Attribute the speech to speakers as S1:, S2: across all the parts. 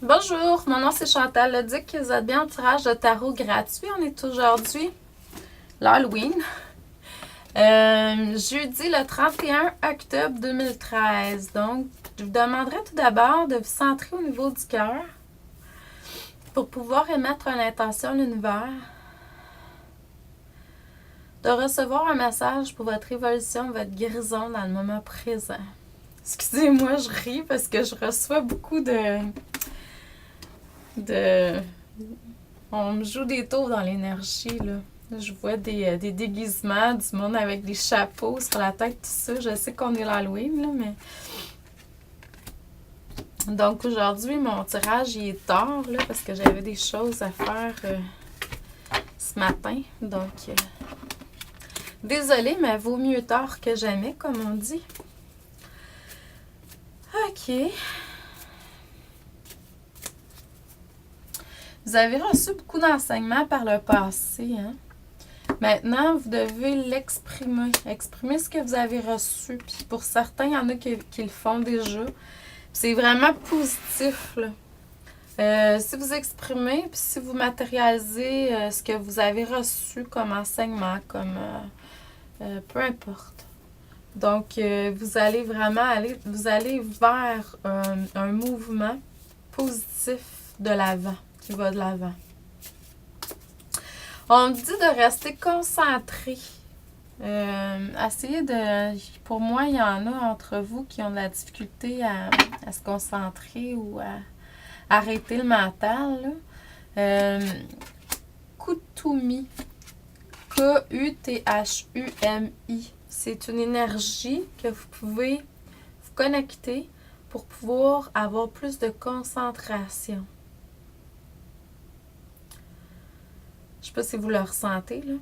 S1: Bonjour, mon nom c'est Chantal Leduc. Vous êtes bien en tirage de tarot gratuit. On est aujourd'hui l'Halloween. Jeudi le 31 octobre 2013. Donc, je vous demanderai tout d'abord de vous centrer au niveau du cœur pour pouvoir émettre une intention à l'univers, de recevoir un message pour votre évolution, votre guérison dans le moment présent. Excusez-moi, je ris parce que je reçois beaucoup on me joue des tours dans l'énergie, là. Je vois des déguisements, du monde avec des chapeaux sur la tête, tout ça. Je sais qu'on est l'Halloween, là, mais... Donc, aujourd'hui, mon tirage, il est tard, là, parce que j'avais des choses à faire ce matin. Donc, désolée, mais vaut mieux tard que jamais, comme on dit. OK. Vous avez reçu beaucoup d'enseignements par le passé, hein? Maintenant, vous devez l'exprimer. Exprimer ce que vous avez reçu. Puis pour certains, il y en a qui le font déjà. C'est vraiment positif, là. Si vous exprimez, puis si vous matérialisez ce que vous avez reçu comme enseignement, comme peu importe. Donc, vous allez vraiment vous allez vers un mouvement positif de l'avant, qui va de l'avant. On me dit de rester concentré. Essayez de... Pour moi, il y en a entre vous qui ont de la difficulté à se concentrer ou à arrêter le mental. Kutumi. K-U-T-H-U-M-I. C'est une énergie que vous pouvez vous connecter pour pouvoir avoir plus de concentration. Je ne sais pas si vous le ressentez, là.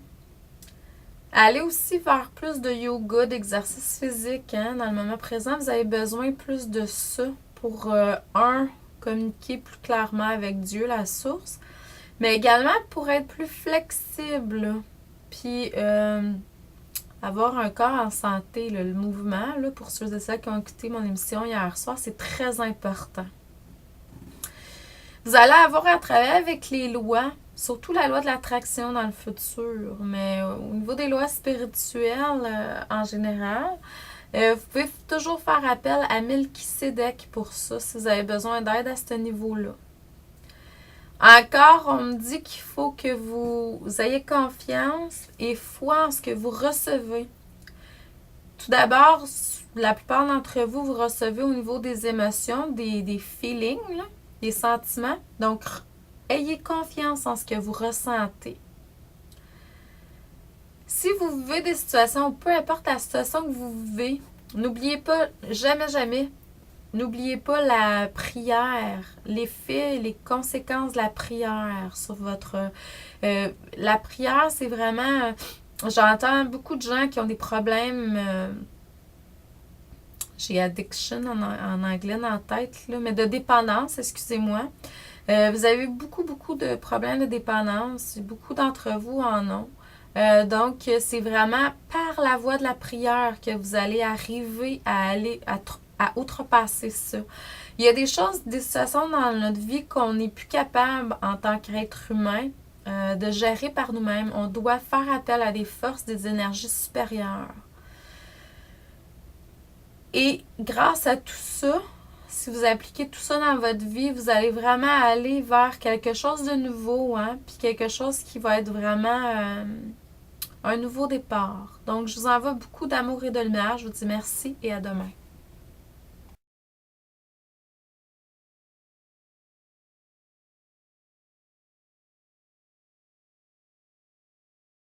S1: Allez aussi vers plus de yoga, d'exercice physique, hein. Dans le moment présent, vous avez besoin plus de ça pour, communiquer plus clairement avec Dieu, la source, mais également pour être plus flexible, puis avoir un corps en santé, là, le mouvement, là, pour ceux et celles qui ont écouté mon émission hier soir, c'est très important. Vous allez avoir à travailler avec les lois, surtout la loi de l'attraction dans le futur, mais au niveau des lois spirituelles en général, vous pouvez toujours faire appel à Melchisédek pour ça, si vous avez besoin d'aide à ce niveau-là. Encore, on me dit qu'il faut que vous ayez confiance et foi en ce que vous recevez. Tout d'abord, la plupart d'entre vous, vous recevez au niveau des émotions, des feelings, là, des sentiments. Donc, ayez confiance en ce que vous ressentez. Si vous vivez des situations, peu importe la situation que vous vivez, n'oubliez pas, jamais, n'oubliez pas la prière, l'effet et les conséquences de la prière sur votre... la prière, c'est vraiment... j'entends beaucoup de gens qui ont des problèmes... j'ai addiction en anglais dans la tête, là, mais de dépendance, excusez-moi. Vous avez beaucoup de problèmes de dépendance. Beaucoup d'entre vous en ont. Donc, c'est vraiment par la voie de la prière que vous allez arriver à outrepasser ça. Il y a des choses, des situations dans notre vie qu'on n'est plus capable en tant qu'être humain de gérer par nous-mêmes. On doit faire appel à des forces, des énergies supérieures. Et grâce à tout ça, si vous appliquez tout ça dans votre vie, vous allez vraiment aller vers quelque chose de nouveau, hein, puis quelque chose qui va être vraiment un nouveau départ. Donc, je vous envoie beaucoup d'amour et de lumière. Je vous dis merci et à demain.